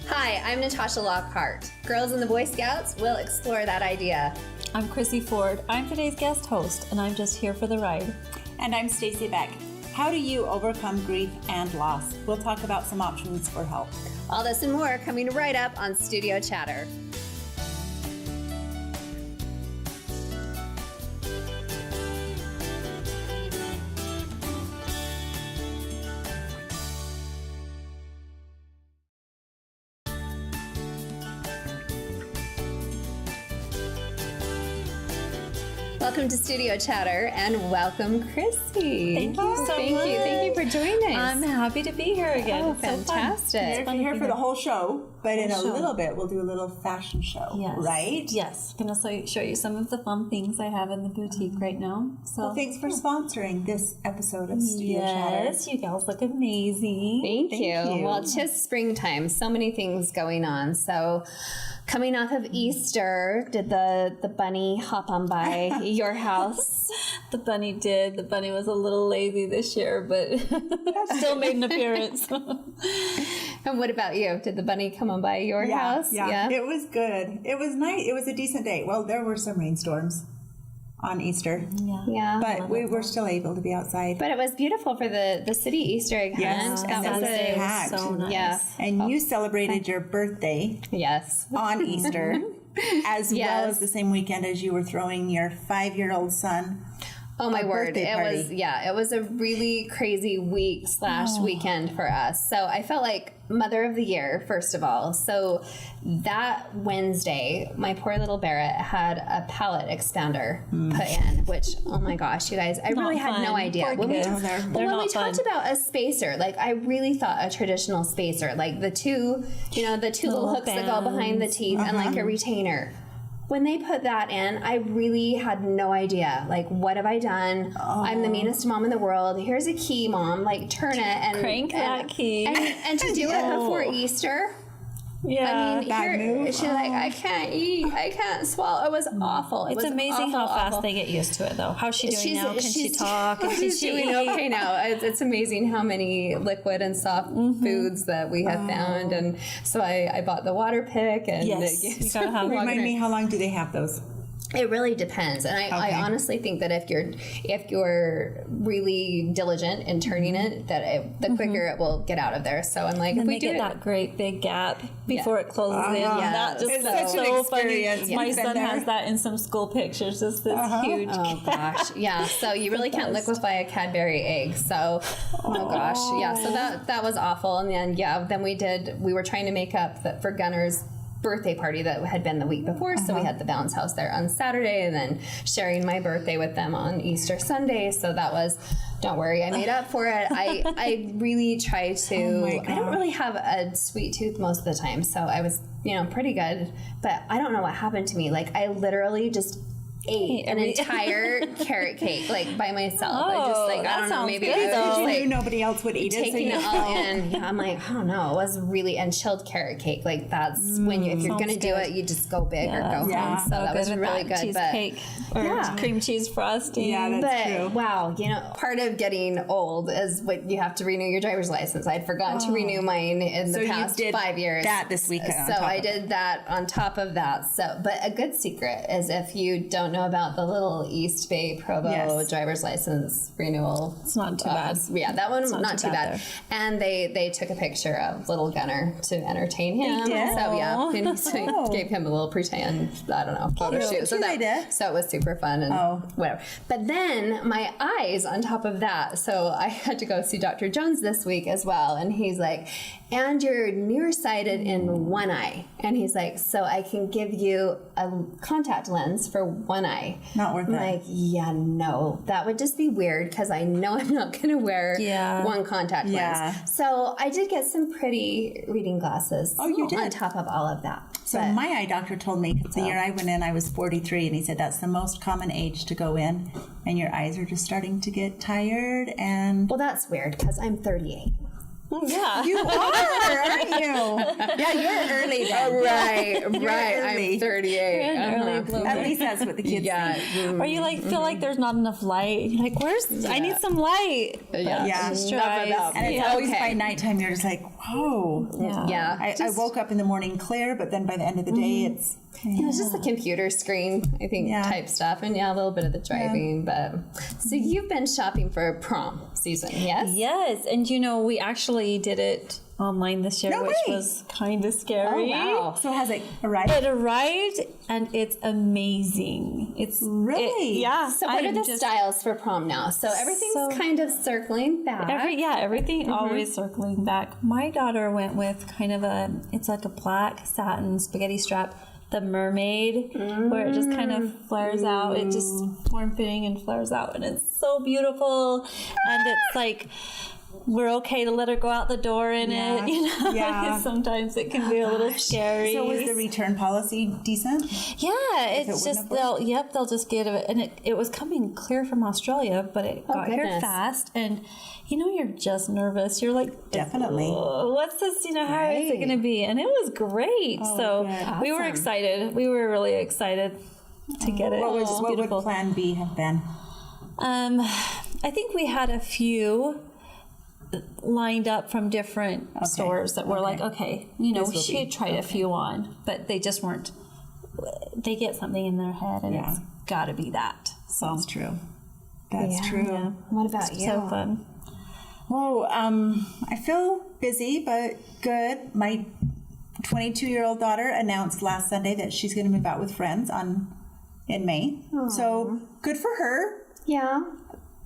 Hi, I'm Natasha Lockhart. Girls in the Boy Scouts will explore that idea. I'm Chrissy Ford. I'm today's guest host, and I'm just here for the ride. And I'm Stacy Beck. How do you overcome grief and loss? We'll talk about some options for help. All this and more coming right up on Studio Chatter. Welcome to Studio Chatter and welcome, Chrissy. Thank you so much. Thank you for joining us. I'm happy to be here again. Oh, It's so fun. fantastic. You're here for the whole show, but in a show. little bit we'll do a little fashion show, Yes. right? Yes. I'm going to show you some of the fun things I have in the boutique right now. So Well, thanks for sponsoring this episode of Studio Chatter. yes, you guys look amazing. Thank you. you. Well, it's just springtime. So many things going on. So coming off of Easter, did the bunny hop on by your house? The bunny did. The bunny was a little lazy this year, but still made an appearance. And what about you? Did the bunny come on by your house? Yeah, it was good. It was nice. It was a decent day. Well, there were some rainstorms on Easter, Yeah. but we were still able to be outside. But it was beautiful for the city Easter egg Yes, hunt. and That was Saturday a, was so nice. yeah. And you celebrated your birthday Yes. on Easter, as well Yes. as the same weekend as you were throwing your 5-year-old son. Oh my a word. birthday It was a really crazy week / weekend for us. So I felt like Mother of the Year, first of all. So that Wednesday, my poor little Barrett had a palate expander put in, which, oh my gosh, you guys, I really had no fun. idea. Poor When we, kids. well, They're when we not talked fun. about a spacer, like I really thought a traditional spacer, like the two little hooks that go behind the teeth and like a retainer. When they put that in, I really had no idea. Like, what have I done? I'm the meanest mom in the world. Here's a key, Mom. Like, turn it and Crank that key. And to do it before Easter. Yeah. I mean, bad move. she's like, I can't eat. I can't swallow. It was awful. It It's was amazing awful, how fast awful. they get used to it, though. How's she doing now? Can she she's- talk? Can She's she doing eat? okay now. It's amazing how many liquid and soft foods that we have found. And so I bought the water pick. And Yes, you gotta have- Remind me, how long do they have those? It really depends, and I honestly think that if you're really diligent in turning it, that the quicker it will get out of there. So I'm like, And if then we they do get it, that great big gap before it closes in. Yeah. That just It's looks such an so funny. experience. My You've been son there. has that in some school pictures. Just this huge. oh gosh, yeah. So you really can't liquefy a Cadbury egg. So oh gosh, yeah. So that was awful. And then we were trying to make up for Gunner's birthday party that had been the week before, so we had the bounce house there on Saturday, and then sharing my birthday with them on Easter Sunday. So that was, don't worry, I made up for it. I really try to. my I don't God. really have a sweet tooth most of the time, so I was pretty good. But I don't know what happened to me. Like I literally just ate an entire carrot cake like by myself. I just like I that don't know, sounds maybe good, I was though. just, You like knew nobody else would eat it, so taking you it all in. Yeah, I'm like, I don't know. It was really, and chilled carrot cake. Like that's when if you're gonna do it, you just go big or go Yeah. home. So that was with really that good. But cheesecake or Yeah. cream cheese frosting. Yeah, that's true. wow, part of getting old is what you have to renew your driver's license. I'd forgotten to renew mine in So the you past did 5 years. that this weekend on So top I of did that on top of that. So, but a good secret is if you don't know about the little East Bay Provo Yes. driver's license renewal. It's not too bad. Yeah, that one not too bad. there. And they took a picture of little Gunner to entertain him. did? So yeah, and so gave him a little pretend, I don't know, photo cute. shoot. So They did. so it was super fun and whatever. But then my eyes on top of that. So I had to go see Dr. Jones this week as well. And he's like, and you're nearsighted in one eye. And he's like, so I can give you a contact lens for one eye. Not worth I'm it. like, yeah, no, that would just be weird because I know I'm not going to wear Yeah. one contact Yeah. lens. So I did get some pretty reading glasses. Oh, you did? On top of all of that. So But- my eye doctor told me, 'cause the year I went in, I was 43, and he said that's the most common age to go in, and your eyes are just starting to get tired. And well, that's weird because I'm 38. Yeah. You are, aren't you? Yeah, you're early then. Right. early. I'm 38. You're an early bloomer. At least that's what the kids think. Or you like feel like there's not enough light. You're like, I need some light. Yeah. Yeah. Just Enough dries. enough. And it's always by nighttime, you're just like, whoa. Yeah. I woke up in the morning clear, but then by the end of the day, it's... It's just the computer screen, I think, type stuff, and a little bit of the driving. But so you've been shopping for prom season, yes? Yes, and we actually did it online this year, No which way. was kind of scary. Oh, wow. So has it arrived? It arrived and it's amazing. It's Really? yeah. So what are the styles for prom now? So everything's kind of circling back. Everything always circling back. My daughter went with kind of it's like a black satin spaghetti strap, the mermaid, where it just kind of flares out. It just form fitting and flares out, and it's so beautiful. And it's like, we're okay to let her go out the door in it, Yeah. Sometimes it can be a little scary. So was the return policy decent? Yeah, it's just they'll just get it, and it was coming clear from Australia, but it got here goodness. fast, and you're just nervous. You're like, Definitely. "Oh, what's this? How is it going to be?" And it was great. So we were excited. We were really excited to get it. What would plan B have been? I think we had a few lined up from different stores that were like, okay, we should try a few on, but they just weren't. They get something in their head, and it's got to be that. So That's true. That's true. Yeah. What about you? So fun. Whoa, I feel busy, but good. My 22-year-old daughter announced last Sunday that she's going to move out with friends in May. So good for her. Yeah.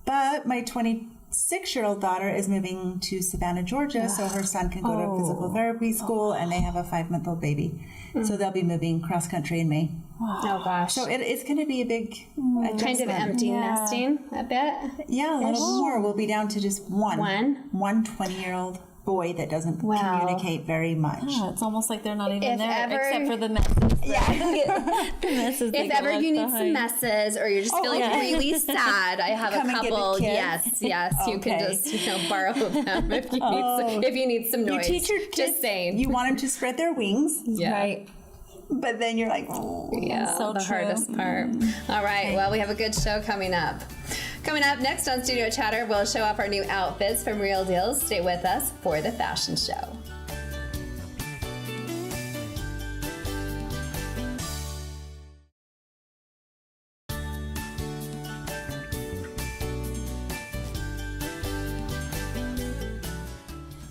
But my 26-year-old daughter is moving to Savannah, Georgia, so her son can go to physical therapy school, and they have a 5-month-old baby. So they'll be moving cross country in May. Oh gosh. So it's going to be a big kind of adjustment. empty nesting a bit. Yeah, a little more. We'll be down to just one 20-year-old boy that doesn't communicate very much. Yeah, it's almost like they're not even If there, ever- except for the messes. The messes. If ever you need some messes or you're just feeling really sad, I have Come a and get the couple. kids. Yes, you can Okay. just borrow them if you need some noise. You teach your kids, just saying. you want them to spread their wings, Yeah. Right. but then you're like, oh. Yeah, So the true. hardest part. All right, well, we have a good show coming up. Coming up next on Studio Chatter, we'll show off our new outfits from Real Deals. Stay with us for the fashion show.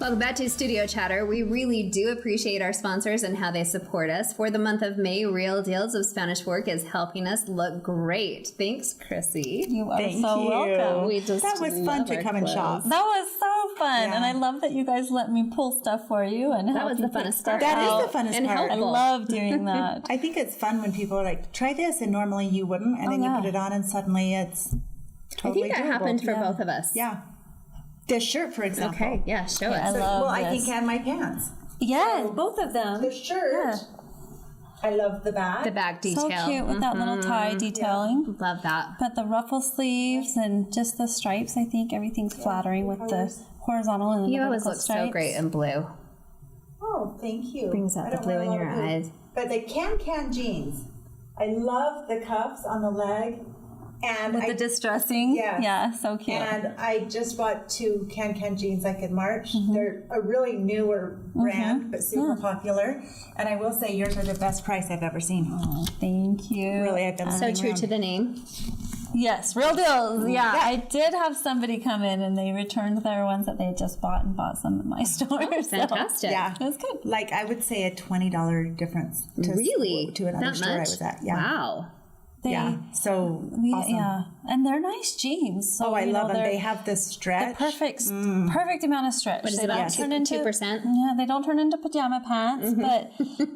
Welcome back to Studio Chatter. We really do appreciate our sponsors and how they support us. For the month of May, Real Deals of Spanish Fork is helping us look great. Thanks, Chrissy. You are Thank so you. welcome. That was fun to come and shop. That was so fun, Yeah. and I love that you guys let me pull stuff for you and help was you the pick funnest stuff part. That out. is the funnest And part. I helpful. love doing that. I think it's fun when people are like, try this, and normally you wouldn't, and then you put it on, and suddenly it's I totally think that doable. happened for both of us. Yeah. This shirt, for example. Okay, yeah, show I us. love Well, I this. think, and my pants. Yeah, both of them. The shirt. I love the bag. The back So detail. cute with that little tie detailing. Love that. But the ruffle sleeves and just the stripes, I think everything's flattering with the horizontal and the You always vertical look stripes. so great in blue. Oh, thank you. Brings out I the don't blue wear a in lot your of blue. eyes. But the can jeans. I love the cuffs on the leg. And With the distressing. Yeah. Yeah, so cute. And I just bought 2 can jeans like in March. Mm-hmm. They're a really newer brand, but super popular. And I will say yours are the best price I've ever seen. Thank you. Really, I've been So looking true around. to the name. Yes, Real Deals. Yeah, I did have somebody come in and they returned their ones that they had just bought and bought some at my store. So Fantastic. Yeah, it was good. like I would say a $20 difference. Really? To another That store I much? was at. Yeah. Wow. Yeah. So awesome. Yeah, and they're nice jeans. So, Oh, I love them. they're They have the stretch. perfect amount of stretch. What is they it, don't about turn into 2%? Yeah, they don't turn into pajama pants, but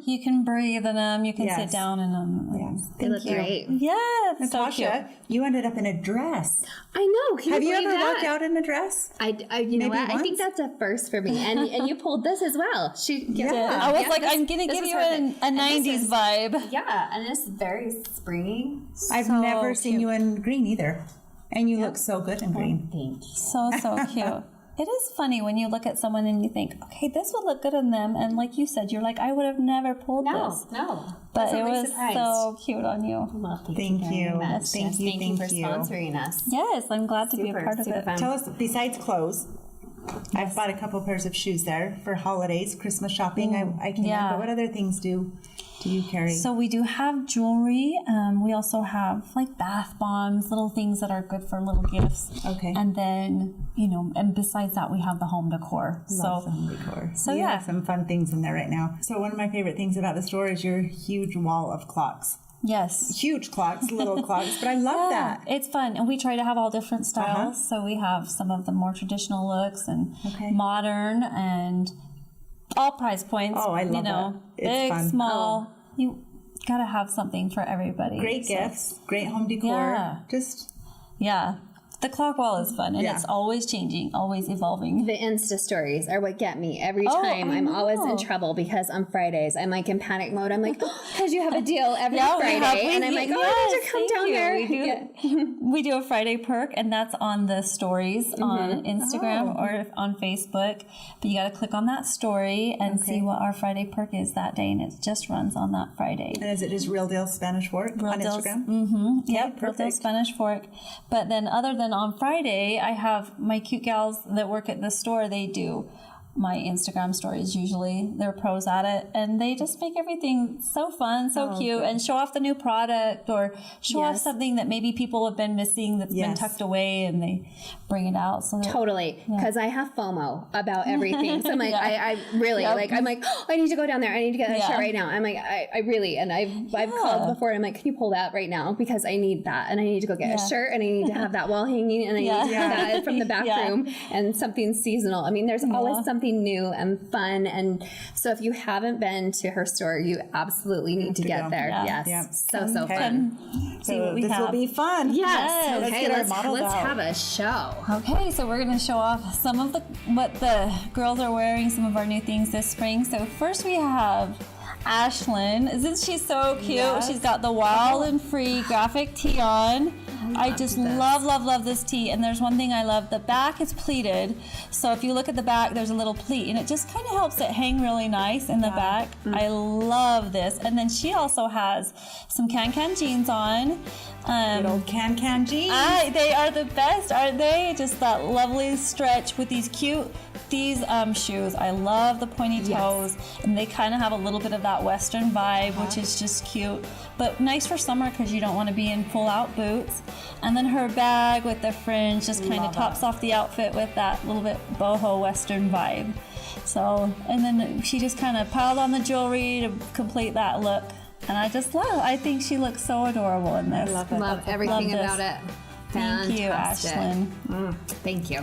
you can breathe in them. You can sit Yes. down in them. Yes. They look great. Yeah, it's so cute. Natasha, you ended up in a dress. I know. Can Have you believe ever that? walked out in a dress? You know Maybe what? I think once? that's a first for me. And you pulled this as well. I was like, I'm gonna this give is you perfect. a And this 90s is- vibe. Yeah, and it's very springy. I've So never seen cute. you in green either. And you look so good in green. Thank you. So cute. it is funny when you look at someone and you think, okay, this would look good on them. And like you said, you're like, I would have never pulled this. No. But it Pleasantly was surprised. so cute on you. Well, Thank very you. much. Thank Yes, you, thank you for thank you. sponsoring us. Yes, I'm glad to be a Super, part of super it. fun. Tell us, besides clothes, I've bought a couple pairs of shoes there for holidays, Christmas shopping. I can. yeah. But what other things do you carry? So we do have jewelry. We also have like bath bombs, little things that are good for little gifts. Okay. And then, and besides that, we have the home decor. Love home decor. So You yeah. have some fun things in there right now. So one of my favorite things about the store is your huge wall of clocks. Yes. Huge clocks, little clocks, but I love that. It's fun. And we try to have all different styles. So we have some of the more traditional looks and Okay. modern and all price points. Oh, I love that. It's big, fun. small. You got to have something for everybody. Great So, gifts, great home decor. Yeah. Just Yeah. The clock wall is fun, and Yeah. it's always changing, always evolving. The Insta stories are what get me every Oh, time. I I'm always in know. trouble because on Fridays I'm like in panic mode. I'm like, because you have a deal every Yeah, we Friday, have- and I'm like, oh, I need to come thank down you. there. We do, Yeah. we do a Friday perk, and that's on the stories on Instagram or on Facebook. But you got to click on that story and see what our Friday perk is that day, and it just runs on that Friday. and is it just Real Deal Spanish Fork on Deals- Instagram? Mm-hmm. Yep, Real Deal perfect. Spanish Fork. But then other than on Friday, I have my cute gals that work at the store. They do my Instagram stories usually. They're pros at it, and they just make everything so fun, so cute, and show off the new product or show off Yes. something that maybe people have been missing that's been Yes. tucked away, and they bring it out. So that, Totally, because I have FOMO about everything. So I'm like, I really Yep. like. I'm like, oh, I need to go down there. I need to get that Yeah. shirt right now. I'm like, I really, and I've called before. And I'm like, can you pull that right now because I need that, and I need to go get a shirt, and I need to have that wall hanging, and I need to have that from the back room, and something seasonal. I mean, there's always something new and fun, and so if you haven't been to her store, you absolutely need to get go. there. Yeah. Yes, Yeah. so Okay. fun. see what we this have. will be fun. Yes. Let's Okay, get our let's models out. have a show. Okay, so we're going to show off some of what the girls are wearing, some of our new things this spring. So first we have Ashlyn. Isn't she so cute? Yes. She's got the Wild and Free graphic tee on. I just love this tee. And there's one thing I love. The back is pleated. So if you look at the back, there's a little pleat, and it just kind of helps it hang really nice in the back. I love this. And then she also has some Can jeans on. Good old can jeans. They are the best, aren't they? Just that lovely stretch with these cute shoes. I love the pointy toes, and they kind of have a little bit of that Western vibe, which is just cute. But nice for summer because you don't want to be in full-out boots. And then her bag with the fringe just kind of tops off the outfit with that little bit boho Western vibe. So, and then she just kind of piled on the jewelry to complete that look. And I think she looks so adorable in this. Love everything Love this. about it. Thank you, Fantastic. Ashlyn. Thank you.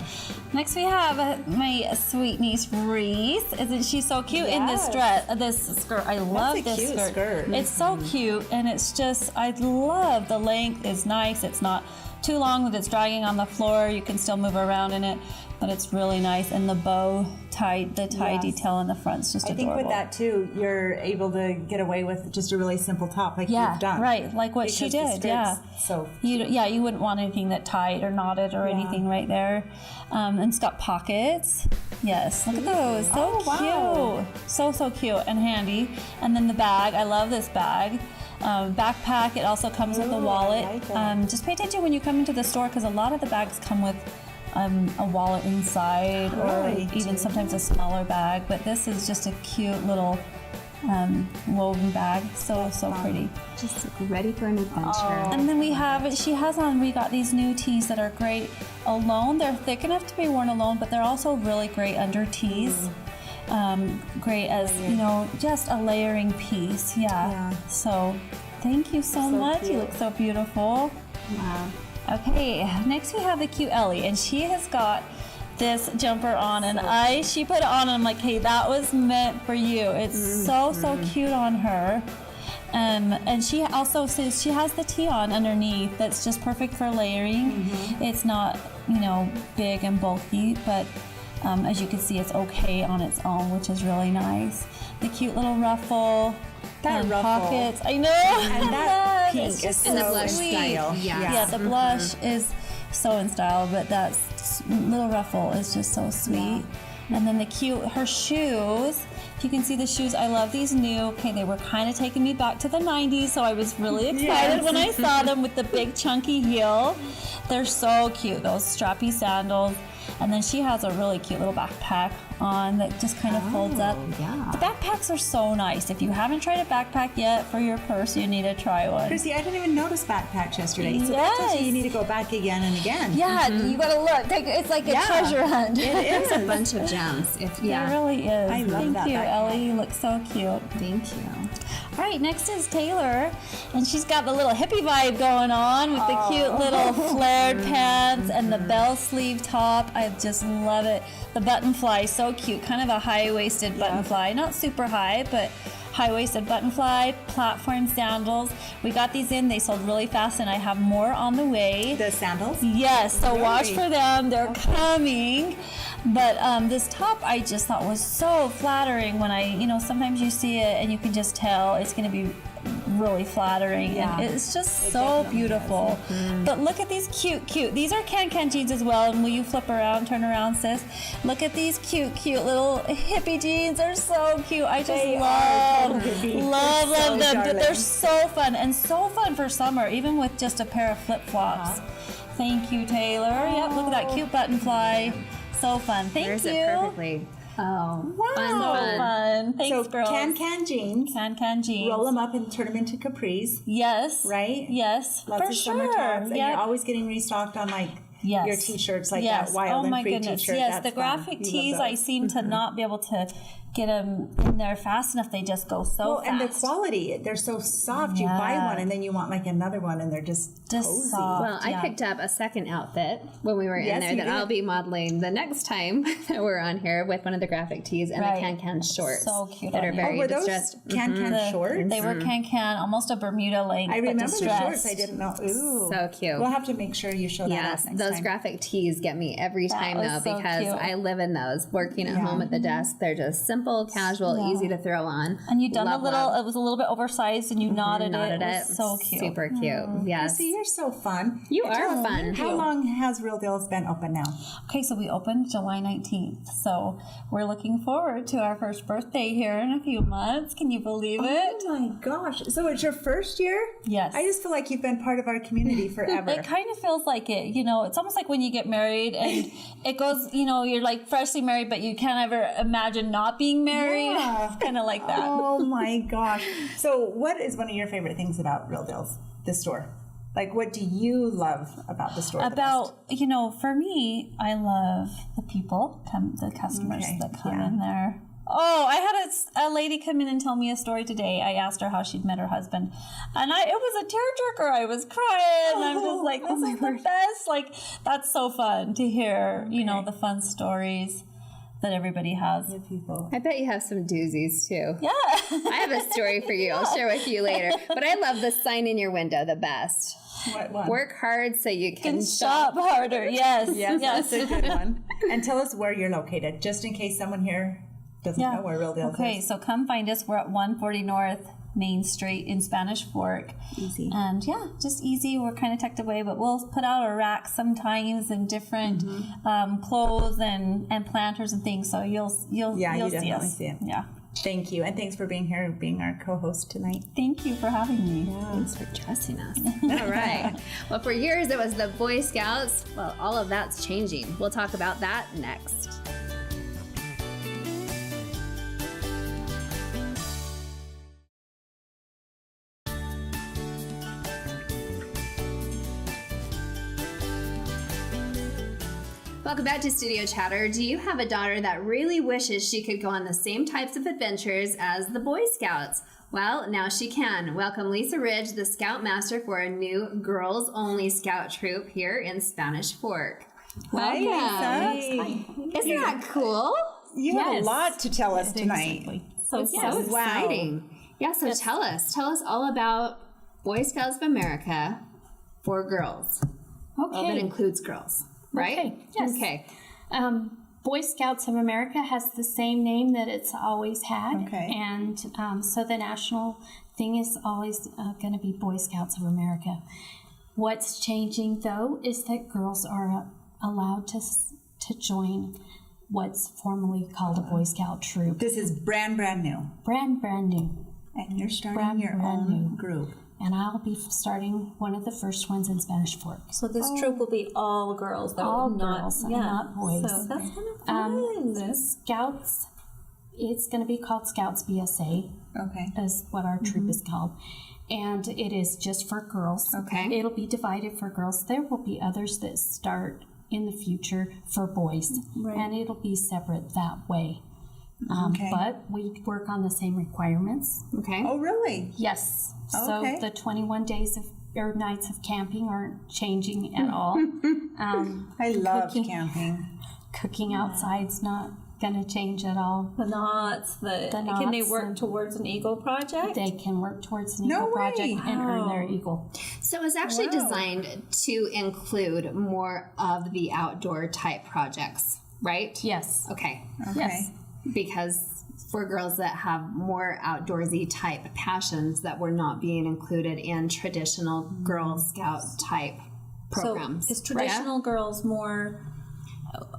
Next we have my sweet niece Reese. Isn't she so cute in this dress? This skirt. I love a this cute skirt. It's so cute, and it's just, I love the length is nice. It's not too long that it's dragging on the floor. You can still move around in it, but it's really nice. And the bow tie, the tie detail in the front is just I think adorable. with that too, you're able to get away with just a really simple top like you've done. Right, like what she Because the did. Yeah. skirt's So You wouldn't want anything that tied or knotted or anything right there. And it's got pockets. Yes, look at those. So wow. cute. So cute and handy. And then the bag. I love this bag. Backpack. It also comes with a wallet. I like it. Just pay attention when you come into the store because a lot of the bags come with a wallet inside Right. or even sometimes a smaller bag. But this is just a cute little woven bag. So pretty. Just ready for an adventure. And then we got these new tees that are great alone. They're thick enough to be worn alone, but they're also really great under tees. Great as, just a layering piece. Yeah. So thank you so much. cute. You look so beautiful. Wow. Okay, next we have the cute Ellie, and she has got this jumper on, and she put it on, and I'm like, hey, that was meant for you. It's so cute on her. And she also says she has the tee on underneath that's just perfect for layering. It's not, big and bulky, but as you can see, it's okay on its own, which is really nice. The cute little ruffle. That and ruffle. pockets. I know. And that It's pink is just so the blush sweet. style. Yeah, the blush is sew-in style, but that little ruffle is just so sweet. And then her shoes, if you can see the shoes, I love these new. Okay, they were kind of taking me back to the 90s, so I was really excited when I saw them with the big chunky heel. They're so cute, those strappy sandals. And then she has a really cute little backpack on that just kind of folds up. Yeah. The backpacks are so nice. If you haven't tried a backpack yet for your purse, you need to try one. Chrissy, I didn't even notice backpacks yesterday. So that tells you need to go back again and again. Yeah, you gotta look. It's like a treasure hunt. It is a bunch of gems. It really is. I love Thank that you, backpack. Ellie. You look so cute. Thank you. All right, next is Taylor, and she's got the little hippie vibe going on with the cute little flared pants and the bell sleeve top. I just love it. The button fly, so cute. Kind of a high-waisted button fly. Not super high, but high-waisted button fly, platform sandals. We got these in. They sold really fast, and I have more on the way. The sandals? Yes, so watch Really? for them. They're coming. But this top I just thought was so flattering when sometimes you see it and you can just tell it's going to be really flattering. Yeah. And it's just so beautiful. But look at these cute. These are Can jeans as well. And will you flip around, turn around, sis? Look at these cute little hippie jeans. They're so cute. I just love them. darling. They're so fun and so fun for summer, even with just a pair of flip-flops. Thank you, Taylor. Yep, look at that cute button fly. So fun. Thank There's you. it perfectly. Oh, Wow. fun. So fun. Thanks, So girls. can jeans. Can jeans. Roll them up and turn them into capris. Yes. Right? Yes. Lots for of sure. summer tops. And Yep. you're always getting restocked on Yes. your t-shirts, like Yes. that Wild Oh my and Free goodness. t-shirt. Yes, That's the fun. graphic You love tees, I those. seem to not be able to get them in there fast enough. They just go so fast. And the quality, they're so soft. You buy Yeah. one and then you want like another one and they're just cozy. soft. Well, I Yeah. picked up a second outfit when we were in Yes, there you that did. I'll be modeling the next time that we're on here with one of the graphic tees and Right. the Can shorts So cute that on are you. very were those distressed. can shorts? They were can, almost a Bermuda length. I remember but the distressed. shorts. I didn't know. Ooh. So cute. We'll have to make sure you show that Yes, up next those time. graphic tees get me every time was though so because cute. I live in those. Working at home at the desk, they're just simple, casual, easy to throw on. And you done Love, a little, love. it was a little bit oversized and you knotted it. It was so cute. Super cute. Yes. See, you're so fun. You And are tell us, fun. How long has Real Deals been open now? Okay, so we opened July 19th. So we're looking forward to our first birthday here in a few months. Can you believe it? Oh my gosh. So it's your first year? Yes. I just feel like you've been part of our community forever. It kind of feels like it. It's almost like when you get married and it goes, you're like freshly married, but you can't ever imagine not being married. Yeah. Kind of like that. Oh my gosh. So what is one of your favorite things about Real Deals, the store? Like, what do you love about the store? For me, I love the people, the customers Okay, that come yeah. in there. Oh, I had a lady come in and tell me a story today. I asked her how she'd met her husband, and it was a tearjerker. I was crying. And I'm just like, this is the best. Like, that's so fun to hear, the fun stories that everybody has. people. I bet you have some doozies too. Yeah. I have a story for you. I'll share with you later. But I love the sign in your window the best. What one? Work hard so you can Shop harder. Yes. Yes, Yes. that's a good one. And tell us where you're located, just in case someone here doesn't know where Real Deals Okay, is. so come find us. We're at 140 North Main Street in Spanish Fork. Easy. And just easy. We're kind of tucked away, but we'll put out a rack sometimes and different clothes and planters and things. So you'll you see definitely us. see it. Yeah. Thank you. And thanks for being here, being our co-host tonight. Thank you for having me. Thanks for trusting us. All right. Well, for years it was the Boy Scouts. Well, all of that's changing. We'll talk about that next. Welcome back to Studio Chatter. Do you have a daughter that really wishes she could go on the same types of adventures as the Boy Scouts? Well, now she can. Welcome Lisa Ridge, the Scoutmaster for a new girls-only scout troop here in Spanish Fork. Hi, Welcome. Lisa. Isn't that cool? You have a lot to tell us tonight. So It's so exciting. Yeah, so tell us all about Boy Scouts of America for girls. Well, that includes girls, right? Okay, yes. Okay. Boy Scouts of America has the same name that it's always had. Okay. And so the national thing is always going to be Boy Scouts of America. What's changing though is that girls are allowed to join what's formerly called a Boy Scout troop. This is brand new. Brand new. And you're starting your own group. And I'll be starting one of the first ones in Spanish Fork. So this troop will be all girls, though, All not, girls, not boys. So that's kind of fun. Scouts, it's going to be called Scouts BSA. Okay. Is what our troop is called. And it is just for girls. Okay. It'll be divided for girls. There will be others that start in the future for boys. Right. And it'll be separate that way. Okay. But we work on the same requirements. Okay. Oh, really? Yes. Okay. So the 21 days or nights of camping aren't changing at all. I love Cooking. camping. Cooking outside's not going to change at all. The knots, can they knots work and- towards an Eagle project? They can work towards an No Eagle project way. and earn their Eagle. So it's actually designed to include more of the outdoor type projects, right? Yes. Okay. Okay. Yes. Because for girls that have more outdoorsy type passions that were not being included in traditional Girl Scout type programs. So is traditional girls more?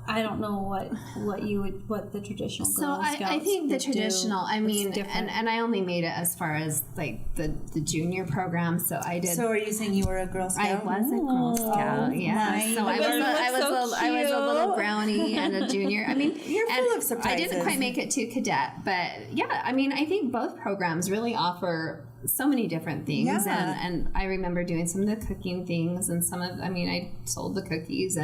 I don't know what the traditional So Girl Scouts I think the would do. traditional, I mean, It's different. and I only made it as far as like the junior program. So I did. So are you saying you were a Girl I Scout? was a Girl Scout, my. yeah. So I But you was look a little so brownie and a junior. I mean, You're and full of surprises. I didn't quite make it to cadet, but yeah, I mean, I think both programs really offer so many different things. Yeah. And I remember doing some of the cooking things and I sold the cookies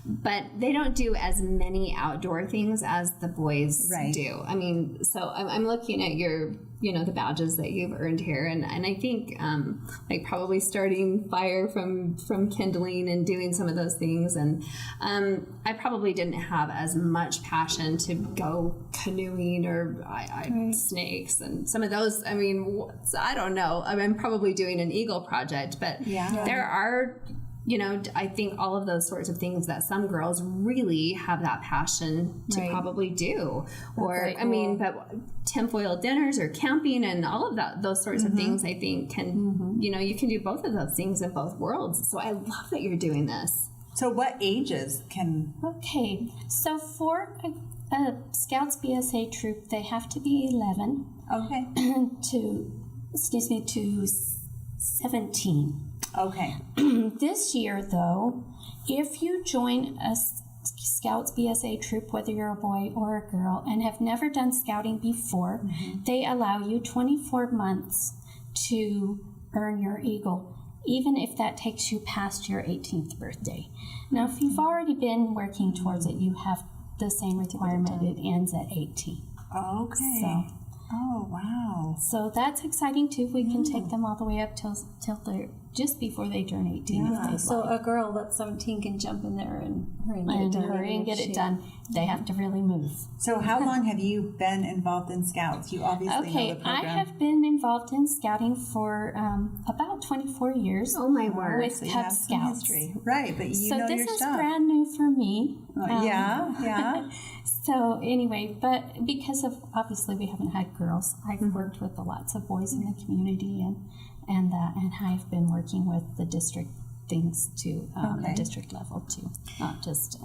but they don't do as many outdoor things as the boys Right. do. I mean, so I'm looking at your, the badges that you've earned here. And I think, like probably starting fire from kindling and doing some of those things. And, I probably didn't have as much passion to go canoeing or snakes and some of those. I mean, I don't know. I'm probably doing an Eagle project, but Yeah. there are, I think all of those sorts of things that some girls really have that passion to Right. probably do. Or, very I mean, cool. but tinfoil dinners or camping and all of those sorts of things, I think can, you can do both of those things in both worlds. So I love that you're doing this. So what ages can? Okay. So for a Scouts BSA troop, they have to be 11 Okay. to 17. Okay. This year, though, if you join a Scouts BSA troop, whether you're a boy or a girl, and have never done scouting before, they allow you 24 months to earn your Eagle, even if that takes you past your 18th birthday. Now, if you've already been working towards it, you have the same requirement. It ends at 18. Okay. So, Oh, wow. so that's exciting too. We can take them all the way up till they're just before they turn 18. If they So a girl that's 17 can jump in there and hurry and get it done. They have to really move. So how long have you been involved in Scouts? You obviously know Okay, the program. I have been involved in scouting for about 24 years. Oh, my word. With So you Cub have some Scouts. history. Right, but you So know this your is stuff. brand new for me. Yeah. So anyway, but because of obviously we haven't had girls, I've worked with lots of boys in the community and I've been working with the district things too, Okay. the district level too, not just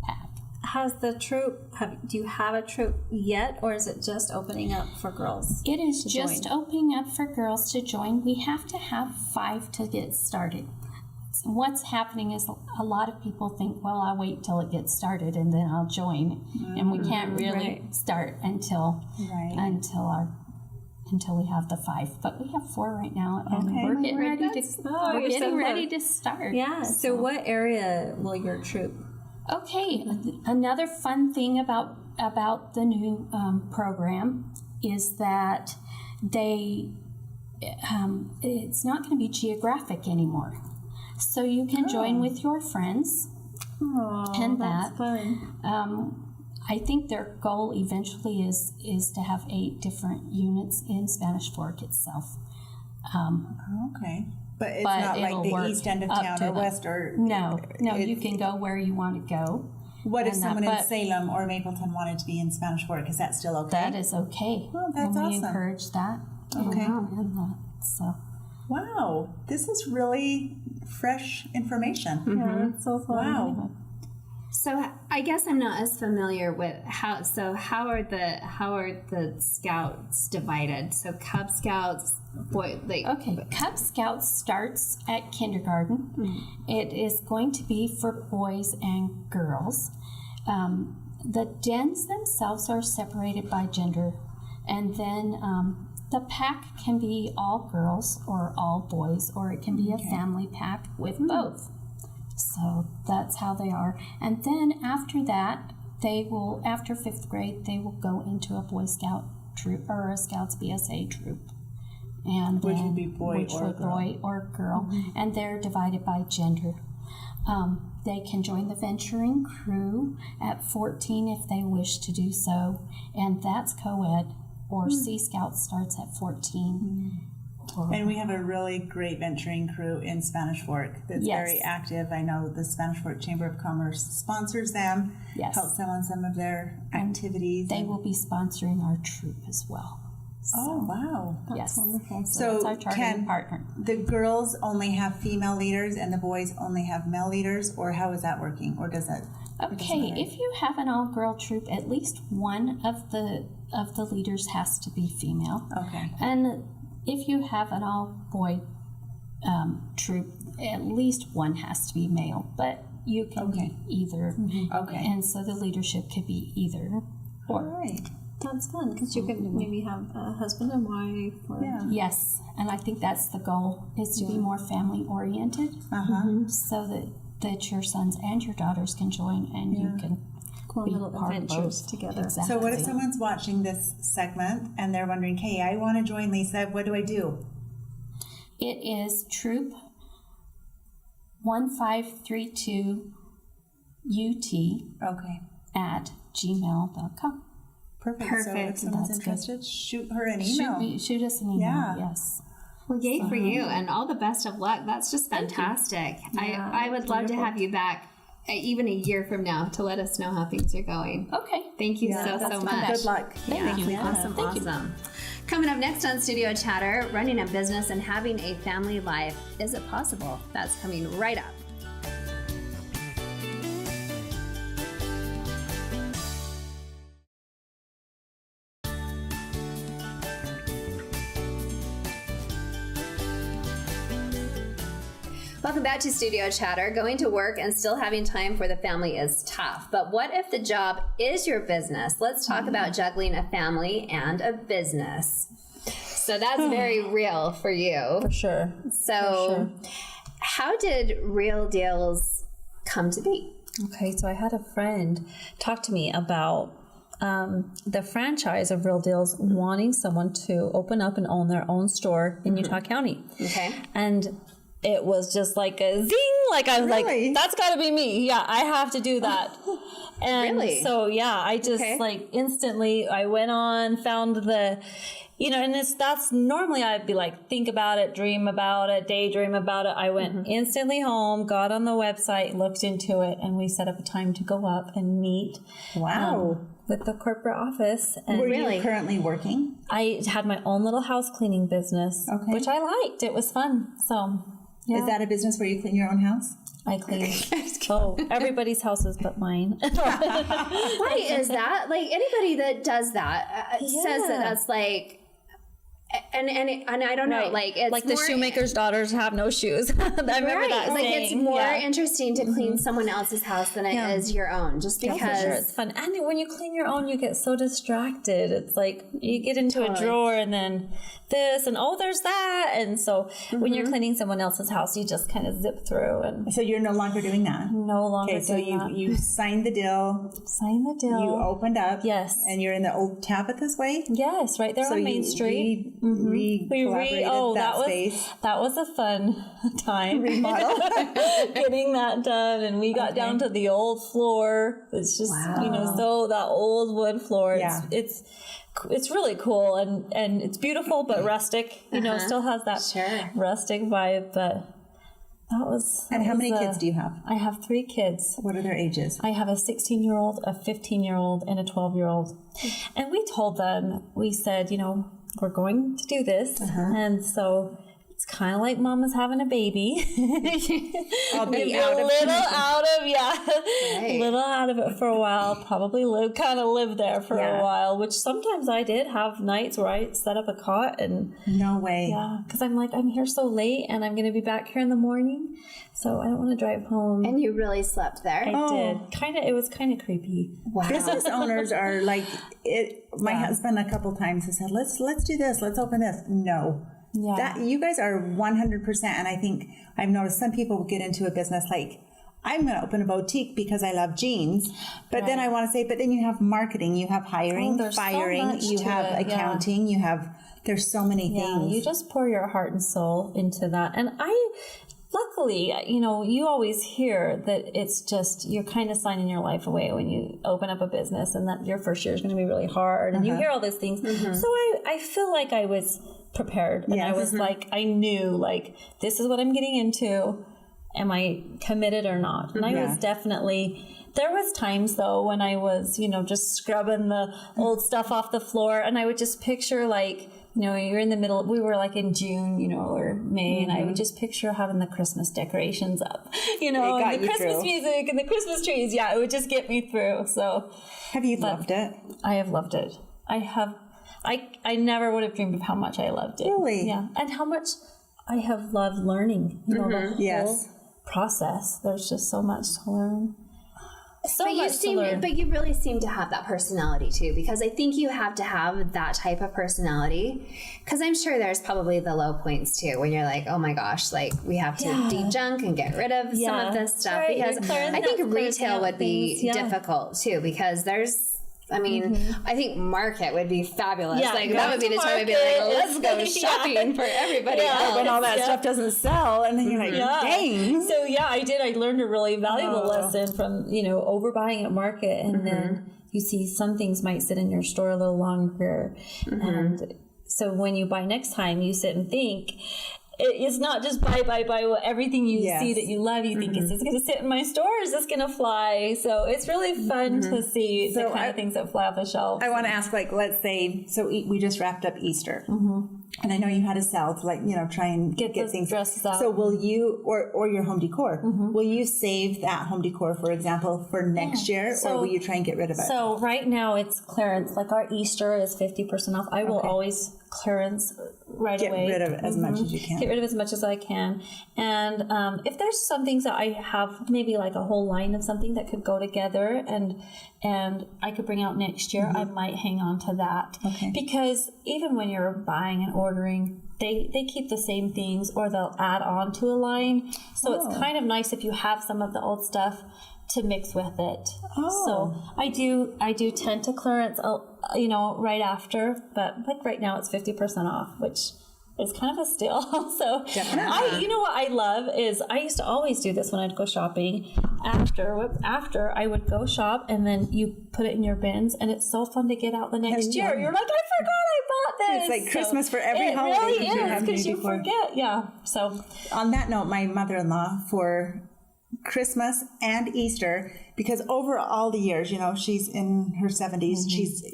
pack. Has the troop? Do you have a troop yet, or is it just opening up for girls? It is to just join? opening up for girls to join. We have to have 5 to get started. So what's happening is a lot of people think, well, I'll wait till it gets started and then I'll join, and we can't really start until we have the 5. But we have 4 right now, and Okay. we're getting ready to you're we're so getting ready close. to start. Yeah. So what area will your troop? Okay, another fun thing about the new program is that it's not going to be geographic anymore. So you can join with your friends. And that's that. fun. I think their goal eventually is to have 8 different units in Spanish Fork itself. Okay. But it's But not like it'll the work east end of up town to or the- west or... No, you it's- can go where you want to go. What if and that, someone in but- Salem or Mapleton wanted to be in Spanish Fork? Is that still okay? That is okay. Oh, that's and we awesome. encourage that. Okay. And so Wow, this is really fresh information. Yeah, it's so fun. Wow. So I guess I'm not as familiar with how. So how are the Scouts divided? So Cub Scouts, Okay, Cub Scouts starts at kindergarten. It is going to be for boys and girls. The dens themselves are separated by gender, and then the pack can be all girls or all boys, or it can be a family pack with both. So that's how they are. And then after that, after 5th grade, they will go into a Boy Scout troop or a Scouts BSA troop. And Which then, would be boy or girl. And they're divided by gender. They can join the venturing crew at 14 if they wish to do so, and that's co-ed, or Sea Scout starts at 14. And we have a really great venturing crew in Spanish Fork that's Yes. very active. I know the Spanish Fork Chamber of Commerce sponsors them, Yes. helps them on some of their activities. They will be sponsoring our troop as well. Oh, wow. Yes. Wonderful. So that's our targeted can partner. the girls only have female leaders and the boys only have male leaders, or how is that working? Or does that? Okay, if you have an all-girl troop, at least one of the leaders has to be female. Okay. And if you have an all-boy troop, at least one has to be male, but you can be either. Okay. And so the leadership could be either All or. right. That's fun because you could maybe have a husband and wife. Or, Yeah. Yes, and I think that's the goal, is to be more family-oriented, so that your sons and your daughters can join and you can Cool be little part of adventures both. together. Exactly. So what if someone's watching this segment and they're wondering, hey, I want to join Lisa. What do I do? It is Troop 1532 UT Okay. at gmail.com. Perfect. So Perfect. if someone's That's good. interested, shoot her an email. Shoot us an email. Yeah. Yes. Well, yay for you, and all the best of luck. That's just fantastic. I would love to have you back even a year from now to let us know how things are going. Okay. Thank you so much. Good luck. Thank you. Awesome. Coming up next on Studio Chatter, running a business and having a family life. Is it possible? That's coming right up. Welcome back to Studio Chatter. Going to work and still having time for the family is tough. But what if the job is your business? Let's talk about juggling a family and a business. So that's very real for you. For sure. So how did Real Deals come to be? Okay, so I had a friend talk to me about the franchise of Real Deals wanting someone to open up and own their own store in Utah County. Okay. And it was just like a zing, like I was Really? like, that's got to be me. Yeah, I have to do that. And Really? so, yeah, I just Okay. like instantly, I went on, found the, and that's normally I'd be like, think about it, dream about it, daydream about it. I went instantly home, got on the website, looked into it, and we set up a time to go up and meet Wow. with the corporate office. And Were Really? you currently working? I had my own little house cleaning business, Okay. which I liked. It was fun. So, yeah. Is that a business where you clean your own house? I clean. Oh, everybody's houses but mine. Why is that? Like anybody that does that says that Yeah. that's like, and I don't know, like it's like the more- shoemaker's daughters have no shoes. I remember Right, that like saying. it's more Yeah. interesting to clean someone else's house than it is your own, just Oh, because. for sure, it's fun. And when you clean your own, you get so distracted. It's like you get into a drawer and then this and there's that. And so when you're cleaning someone else's house, you just kind of zip through and So you're no longer doing that. no longer Okay, so doing that. you signed the deal, Sign the deal. you opened up. Yes. And you're in the old Tabitha's Way? Yes, right there So on Main you Street. collaborated that space. That was a fun time. Remodel. Getting that done, and we got down to the old floor. It's just so that old wood floor. Yeah. It's really cool and it's beautiful but rustic. Still has that rustic vibe. But And how many kids do you have? I have 3 kids. What are their ages? I have a 16-year-old, a 15-year-old, and a 12-year-old. And we told them, we said, we're going to do this. And so it's kind of like mama's having a baby. I'll be You're out a of little out of, yeah, Right. little out of it for a while. Probably live there for Yeah. a while, which sometimes I did have nights where I set up a cot and No way. yeah, because I'm like, I'm here so late and I'm going to be back here in the morning. So I don't want to drive home. And you really slept there? I did. It was kind of creepy. Wow. Business owners are like it. My husband a couple times has said, "Let's do this. Let's open this." No, Yeah. that you guys are 100%. And I think I've noticed some people will get into a business like, I'm going to open a boutique because I love jeans, but then I want to say, but then you have marketing, you have hiring, there's so firing, much you to have it, yeah. accounting, you have. There's so many Yeah, things. you just pour your heart and soul into that. And luckily, you always hear that it's just, you're kind of signing your life away when you open up a business and that your first year is going to be really hard. And you hear all these things. So I feel like I was prepared and I was like, I knew like, this is what I'm getting into. Am I committed or not? And I was definitely. There was times though when I was, just scrubbing the old stuff off the floor, and I would just picture like, you're in the middle. We were like in June, or May, and I would just picture having the Christmas decorations up, and got the you Christmas through. music and the Christmas trees. Yeah, it would just get me through. So Have you loved it? I have loved it. I have. I never would have dreamed of how much I loved it. Really? Yeah, and how much I have loved learning. The whole Yes. process. There's just so much to learn. But you really seem to have that personality too, because I think you have to have that type of personality. Because I'm sure there's probably the low points too, when you're like, oh my gosh, like we have to de-junk and get rid of some of this stuff. Right, Because you're clearing I think out- clearing retail out would be things, yeah. difficult too, because there's. I mean, I think market would be fabulous. Yeah, like go that would be to the time I'd be like, market. let's go shopping for everybody else. When all that stuff doesn't sell, and then you're like, dang. So yeah, I did. I learned a really valuable lesson from, overbuying at market. And then you see some things might sit in your store a little longer. And so when you buy next time, you sit and think, it's not just buy everything you see that you love. You think, is this going to sit in my store? Is this going to fly? So it's really fun to see the kind of things that fly off the shelf. I want to ask, like, let's say, so we just wrapped up Easter, and I know you had a sell to, like, try and get those things. dresses out. So will you, or your home decor, will you save that home decor, for example, for next year, or will you try and get rid of it? So right now it's clearance. Like our Easter is 50% off. I will always clearance right Get away. rid of it as much as you can. Get rid of as much as I can. And if there's some things that I have, maybe like a whole line of something that could go together and I could bring out next year, I might hang on to that. Okay. Because even when you're buying and ordering, they keep the same things or they'll add on to a line. So it's kind of nice if you have some of the old stuff to mix with it. So I do tend to clearance, right after, but like right now it's 50% off, which is kind of a steal. So what I love is I used to always do this when I'd go shopping. After I would go shop and then you put it in your bins and it's so fun to get out the next year. You're like, I forgot I bought this. It's like Christmas for every holiday. It really because you have is because new you decor. forget. Yeah. So On that note, my mother-in-law for Christmas and Easter, because over all the years, she's in her 70s,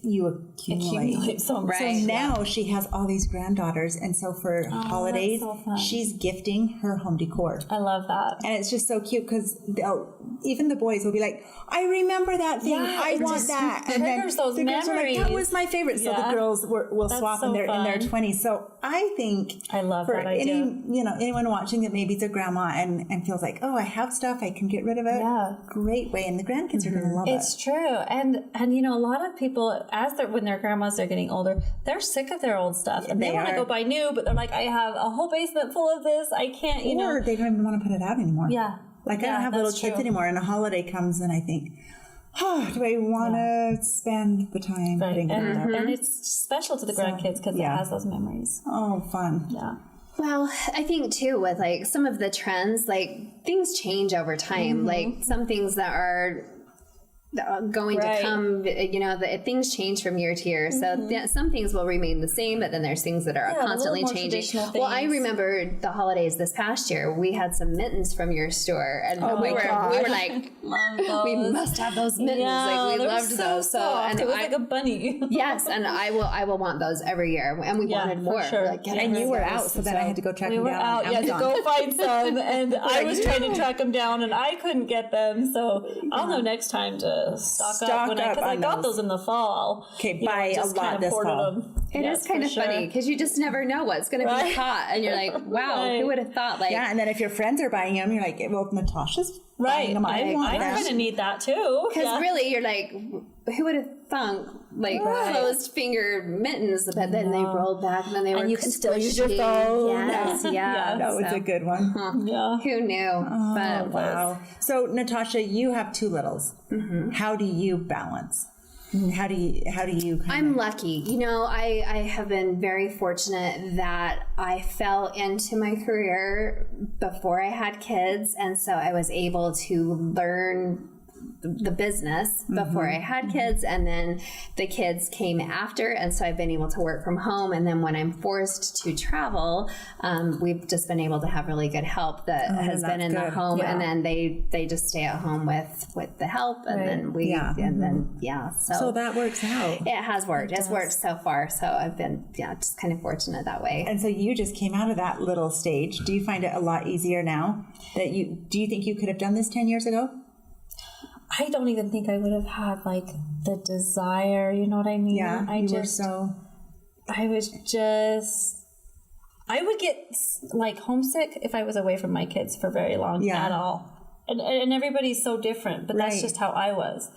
you accumulate. so much. So now she has all these granddaughters, and so for holidays, so fun. she's gifting her home decor. I love that. And it's just so cute because even the boys will be like, I remember that thing. Yeah, I it want just that. triggers those the girls are like, that memories. was my favorite. So Yeah. the girls will That's swap so in their fun. 20s. So I think I love for that idea. anyone watching that maybe it's a grandma and feels like, oh, I have stuff, I can get rid of it. Yeah. Great way. And the grandkids are going to love It's it. true. And a lot of people, when their grandmas are getting older, they're sick of their old stuff. And they They want to are. go buy new, but they're like, I have a whole basement full of this. I can't, Or they don't even want to put it out anymore. Yeah. Like I Yeah, don't have little that's kids true. anymore, and a holiday comes, and I think, do I want to spend the time Right. putting it out? And it's special to the grandkids because yeah. it has those memories. Oh, fun. Yeah. Well, I think too with like some of the trends, like things change over time. Like some things that are going to Right. come, things change from year to year. So some things will remain the same, but then there's things that are little constantly more changing. traditional Well, I things. remember the holidays this past year. We had some mittens from your store, and Oh we my were gosh. like, Love those. we must have those mittens. Yeah, Like we they were loved so those. So soft. and it was I, like a bunny. yes, and I will want those every year. And we Yeah, wanted for more. sure. Like, get And us you were those. out, so then I had to go track We them were down out, on yeah, to Amazon. go find some, and I was trying to track them down, and I couldn't get them. So I'll know next time to stock up when Stock because up I on got those. those in the fall. Okay, You know, buy a just lot kind of this hoarded fall. them. It Yes, is kind for of funny sure. because you just never know what's going to be Right. hot, and you're like, wow, Right. who would have thought? Like, Yeah, and then if your friends are buying them, you're like, well, if Natasha's Right, buying them, I want I them. kind of need that too. because Yeah. really, you're like, who would have thunk like closed finger mittens, but then they rolled back, and then they were you can still use your squishy. phone. Yes, yeah, That was so, a good one. Yeah. Who knew? But it was. Wow. So Natasha, you have two littles. How do you balance? How do you kind I'm lucky. I have been very fortunate that I fell into my career before I had kids. And so I was able to learn the business before I had kids, and then the kids came after, and so I've been able to work from home. And then when I'm forced to travel, we've just been able to have really good help that has been that's in the good. home, Yeah. and then they just stay at home with the help, and then we Yeah. and then So that works out. it has worked. It's worked so far. So I've been, just kind of fortunate that way. And so you just came out of that little stage. Do you find it a lot easier now? Do you think you could have done this 10 years ago? I don't even think I would have had like the desire. You know what I mean? Yeah, I would get like homesick if I was away from my kids for very long Yeah. at all. And everybody's so different, but that's Right. just how I was.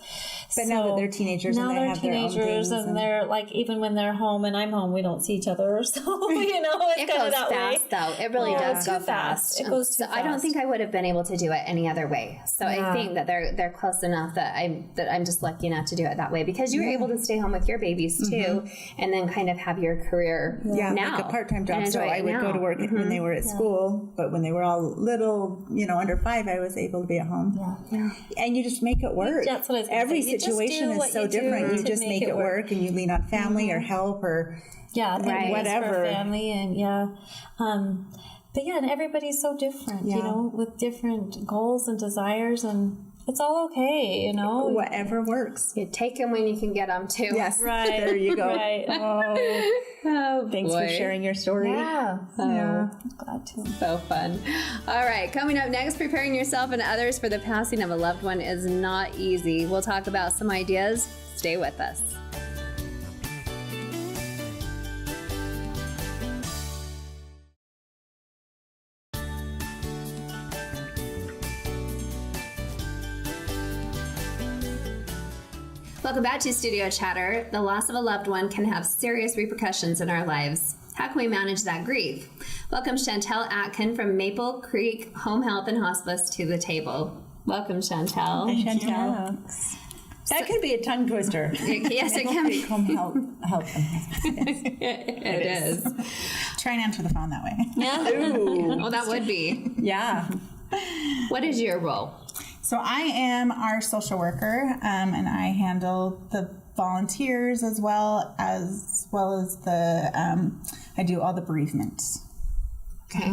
But now that they're teenagers and now they they're have their own teenagers things and they're like, even when they're home and I'm home, we don't see each other. So it's It kind goes of that fast, way. though. It really Yeah, does it's go too fast. fast. It goes too So I don't fast. think I would have been able to do it any other way. So I Yeah. think that they're close enough that I'm just lucky enough to do it that way, because you were able to stay home with your babies too, and then kind of have your career Yeah, now, like a part-time job. and So enjoy I it would go now. to work when they were at school, but when they were all little, under 5, I was able to be at home. Yeah. And you just make it work. That's what I was gonna Every say. You just situation do is what so you do different. You to just make it work, and you lean on family or help or Yeah, and Right. whatever family and but yeah, and everybody's so different, Yeah. with different goals and desires, and it's all okay, whatever works. You take them when you can get them too. Yes, Right. there you go. Right. Oh, Thanks for boy. sharing your story. Yeah. Yeah. Glad to. So fun. All right, coming up next, preparing yourself and others for the passing of a loved one is not easy. We'll talk about some ideas. Stay with us. Welcome back to Studio Chatter. The loss of a loved one can have serious repercussions in our lives. How can we manage that grief? Welcome Chantel Atkin from Maple Creek Home Health and Hospice to the table. Welcome, Chantel. Hi, Chantel. That could be a tongue twister. Yes, it can be. Home help. It is. Try and answer the phone that way. Well, that would be. Yeah. What is your role? So I am our social worker, and I handle the volunteers as well as the I do all the bereavements. Okay.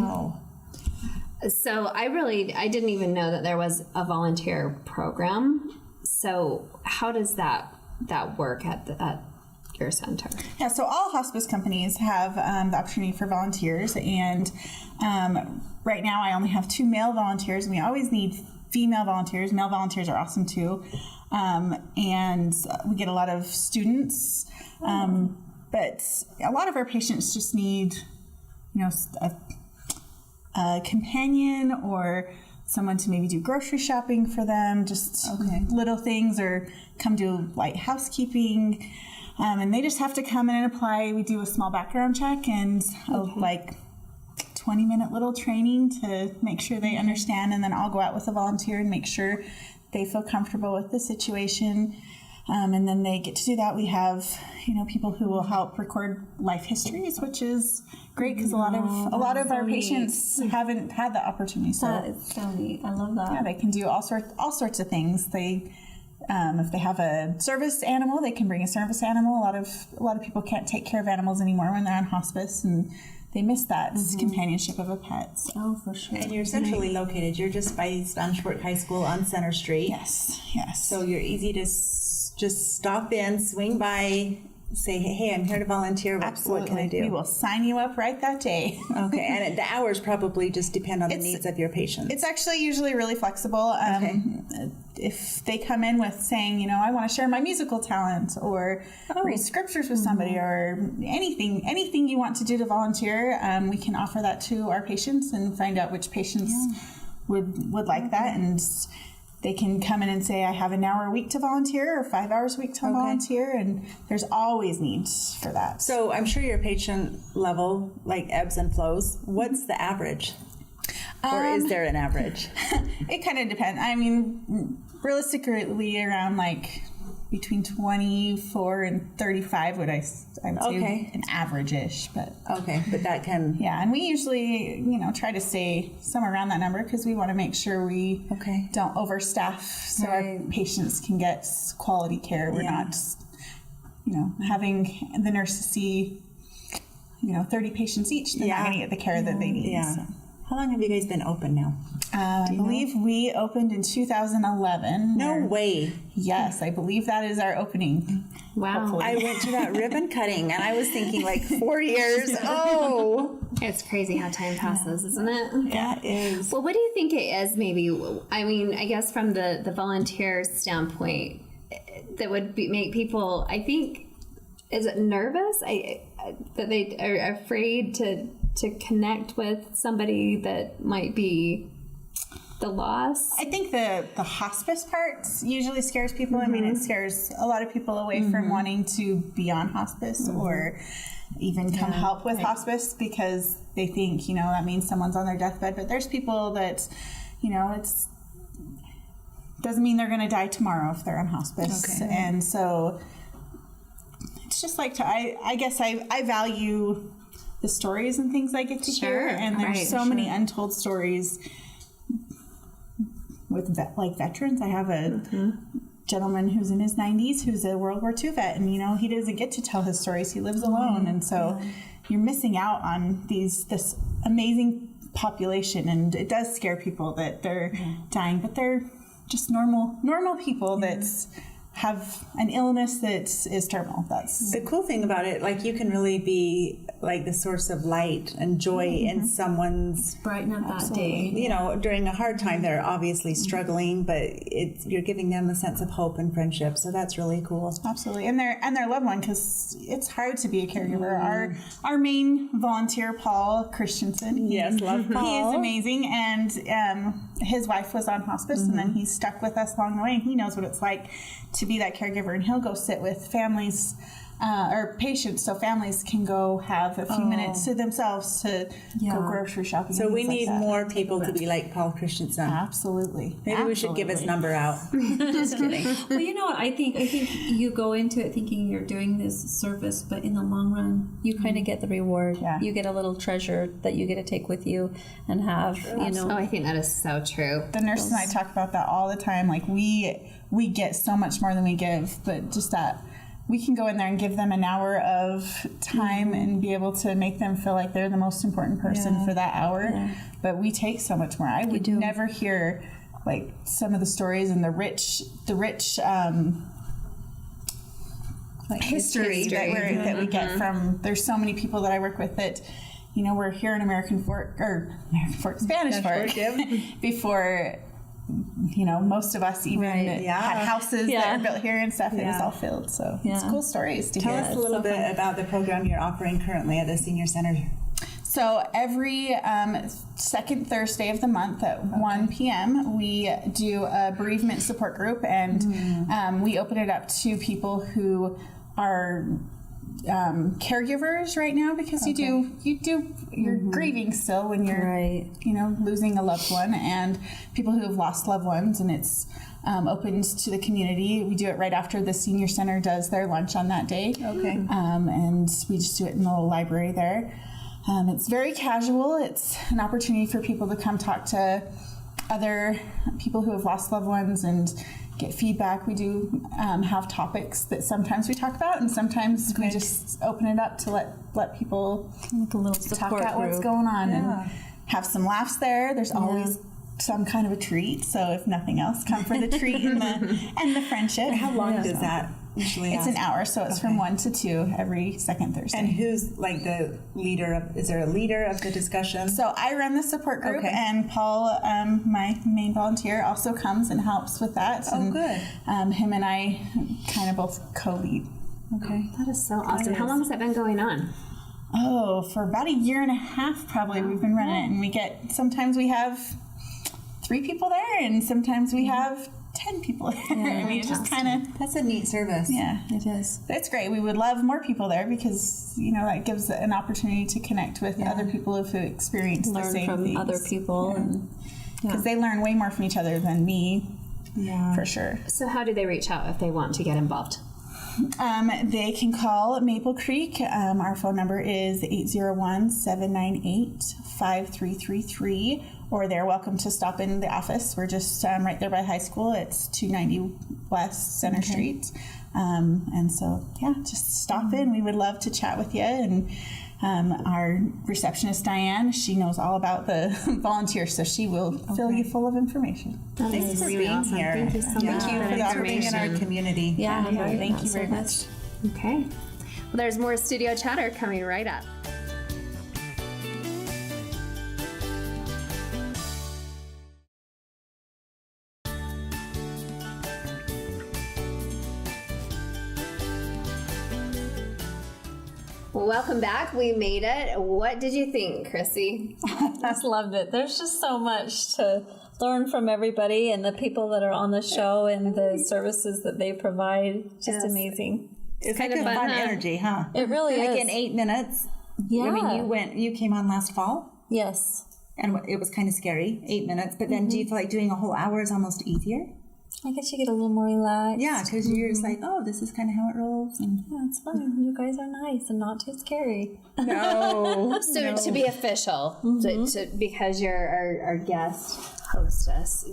So I didn't even know that there was a volunteer program. So how does that work at your center? Yeah, so all hospice companies have the opportunity for volunteers, and right now I only have 2 male volunteers, and we always need female volunteers. Male volunteers are awesome too, and we get a lot of students, but a lot of our patients just need, a companion or someone to maybe do grocery shopping for them, just little things, or come do light housekeeping. And they just have to come in and apply. We do a small background check and like 20-minute little training to make sure they understand. And then I'll go out with a volunteer and make sure they feel comfortable with the situation. And then they get to do that. We have, people who will help record life histories, which is great because a lot of our patients haven't had the opportunity. So That is so neat. I love that. yeah, they can do all sorts of things. They If they have a service animal, they can bring a service animal. A lot of people can't take care of animals anymore when they're on hospice, and they miss that companionship of a pet. So. Oh, for sure. And you're centrally located. You're just by Spanish Fork High School on Center Street. Yes. So you're easy to just stop in, swing by, say, hey, I'm here to volunteer. What can I do? We will sign you up right that day. Okay, and the hours probably just depend on the needs of your patients. It's actually usually really flexible. If they come in with saying, I want to share my musical talent or read scriptures with somebody or anything you want to do to volunteer, we can offer that to our patients and find out which patients would like that. And they can come in and say, I have an hour a week to volunteer or 5 hours a week to volunteer, and there's always needs for that. So I'm sure your patient level ebbs and flows. What's the average? Or is there an average? It kind of depends. I mean, realistically around between 24 and 35 would I would say an average-ish, but but that can and we usually try to stay somewhere around that number because we want to make sure we don't overstaff so our patients can get quality care. We're not having the nurses see 30 patients each. They're not going to get the care that they need. So. How long have you guys been open now? I believe we opened in 2011. No way. Yes, I believe that is our opening. Wow. Hopefully. I went to that ribbon cutting and I was thinking 4 years. Oh. It's crazy how time passes, isn't it? Yeah, it is. Well, what do you think it is maybe? I mean, I guess from the volunteer standpoint, that would make people, I think, is it nervous? That they are afraid to connect with somebody that might be the loss? I think the hospice part usually scares people. I mean, it scares a lot of people away from wanting to be on hospice or even come help with hospice because they think, that means someone's on their deathbed. But there's people that, it's doesn't mean they're going to die tomorrow if they're on hospice. Okay. And so it's just I guess I value the stories and things I get to hear. And there's so many untold stories with veterans. I have a gentleman who's in his 90s who's a World War II vet, and he doesn't get to tell his stories. He lives alone, and so you're missing out on this amazing population, and it does scare people that they're dying, but they're just normal people that have an illness that is terminal. That's the cool thing about it. You can really be the source of light and joy in someone's brighten up that day. During a hard time, they're obviously struggling, but you're giving them a sense of hope and friendship. So that's really cool. Absolutely, and their loved one, because it's hard to be a caregiver. Our main volunteer, Paul Christensen. Yes, love Paul. He is amazing, and his wife was on hospice, and then he stuck with us along the way, and he knows what it's like to be that caregiver, and he'll go sit with families or patients so families can go have a few minutes to themselves to go grocery shopping. So we need more people to be like Paul Christensen. Absolutely. Maybe we should give his number out. Just kidding. Well, you know what? I think you go into it thinking you're doing this service, but in the long run, you kind of get the reward. Yeah. You get a little treasure that you get to take with you and have, Oh, I think that is so true. The nurses and I talk about that all the time. We get so much more than we give, but just that we can go in there and give them an hour of time and be able to make them feel like they're the most important person for that hour. Yeah. But we take so much more. I would never hear some of the stories and the rich history that we get from. There's so many people that I work with that, we're here in Spanish Fork before. Most of us even had houses that were built here and stuff. It was all filled. So it's cool stories to hear. Tell us a little bit about the program you're offering currently at the Senior Center. So every second Thursday of the month at 1 p.m., we do a bereavement support group, and we open it up to people who are caregivers right now, because you're grieving still when you're losing a loved one, and people who have lost loved ones, and it's opened to the community. We do it right after the Senior Center does their lunch on that day. And we just do it in the little library there. It's very casual. It's an opportunity for people to come talk to other people who have lost loved ones and get feedback. We do have topics that sometimes we talk about, and sometimes we just open it up to let people Like a little talk support out what's group. going on and have some laughs there. There's always some kind of a treat, so if nothing else, come for the treat and the friendship. How long does that usually It's last? an hour, so it's from 1 to 2 every second Thursday. And who's like the leader of, is there a leader of the discussion? So I run the support group, Okay. and Paul, my main volunteer, also comes and helps with that. Oh, and, good. Him and I kind of both co-lead. Okay. That is so awesome. How long has that been going on? Oh, for about a year and a half, probably we've been running it, and sometimes we have 3 people there, and sometimes we have 10 people there. I mean, it's just kind of, That's a neat service. yeah, it is. It's great. We would love more people there because, that gives an opportunity to connect with other people who experience the Learn same from things. other people. And Because they learn way more from each other than me, for sure. So how do they reach out if they want to get involved? They can call Maple Creek. Our phone number is 801-798-5333, or they're welcome to stop in the office. We're just right there by high school. It's 290 West Center Street. And so, just stop in. We would love to chat with you. And our receptionist, Diane, she knows all about the volunteers, so she will fill you full of information. Thanks for being here. Thank you so much Thank you for for the the For being in our information. community. yeah, Thank you very much. Okay. Well, there's more studio chatter coming right up. Welcome back. We made it. What did you think, Chrissy? just loved it. There's just so much to learn from everybody and the people that are on the show and the services that they provide. Just Yes. amazing. It's kind like of a fun, fun huh? energy, huh? It really Like is. in 8 minutes. Yeah. I mean, you came on last fall, Yes. and it was kind of scary, 8 minutes. But then, do you feel like doing a whole hour is almost easier? I guess you get a little more relaxed. Yeah, because you're just like, oh, this is kind of how it rolls. And Yeah, it's fun. You guys are nice and not too scary. no, So to be official, because you're our guest hostess,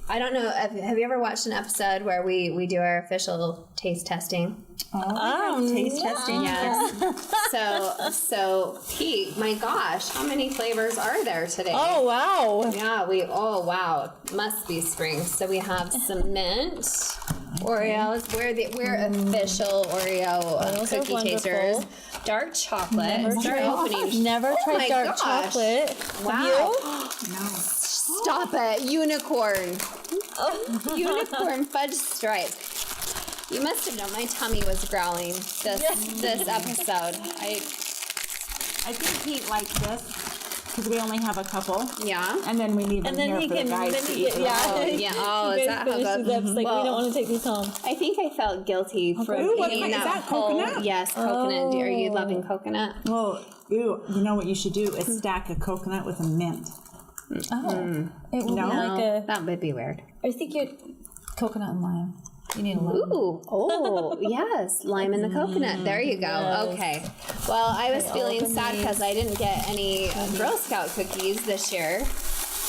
I don't know. Have you ever watched an episode where we do our official taste testing? taste testing. Yes. So Pete, my gosh, how many flavors are there today? Oh, wow. Yeah, wow, must be spring. So we have some mint, Oreos. We're official Oreo Those are cookie wonderful. tasters. Dark chocolate. Start opening. Never tried my dark gosh. chocolate. Wow. Stop it. Unicorn. Unicorn fudge stripe. You must have known my tummy was growling this episode. I think Pete likes this because we only have a couple, Yeah. and then we leave them And then here he for the can, guys then to he eat. get, yeah. Oh, yeah. Oh, You is guys that how finish good? these up. It's like, Well, we don't want to take these home. I think I felt guilty for Ooh, what eating kind- is that that whole. coconut? Yes, coconut. Are you loving coconut? Well, you know what you should do is stack a coconut with a mint. Oh. It will No. be like a, That would be weird. I think you coconut and lime. You need a lime. Ooh, oh, yes, lime in the coconut. There you go. Okay. Well, I was feeling sad because I didn't get any Girl Scout cookies this year.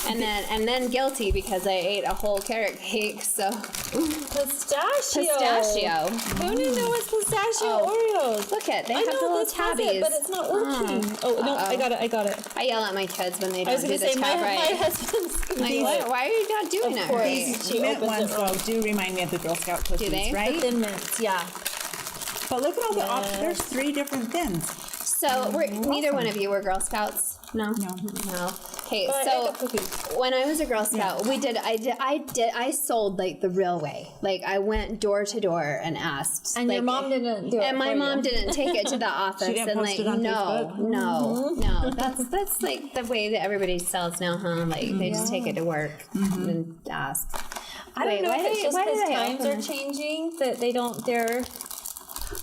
And then guilty because I ate a whole carrot cake. So Pistachio. pistachio. Who didn't know it's pistachio Oh. Oreos? Look it, they I have know the little this has tabbies. it, but it's not working. Oh, no, I got it. I yell at my kids when they I don't was do going the to say, tab my right. husband's Like, what? Why are you not doing it course. right? She mint opens ones it wrong. though do remind me of the Girl Scout cookies, they? right? The Thin Mints, yeah. But look at all the options. There's 3 different thins. So neither one of you were Girl Scouts? No. No. Okay, But I so got cookies. when I was a Girl Scout, I sold like the real way. Like I went door to door and asked. And like, your mom didn't do it And my for mom you. didn't take it to the office didn't and post like it on Facebook? no. That's like the way that everybody sells now, huh? Like they just take it to work and ask. I don't know why if it's did just why because did I times open are this? changing that they don't dare.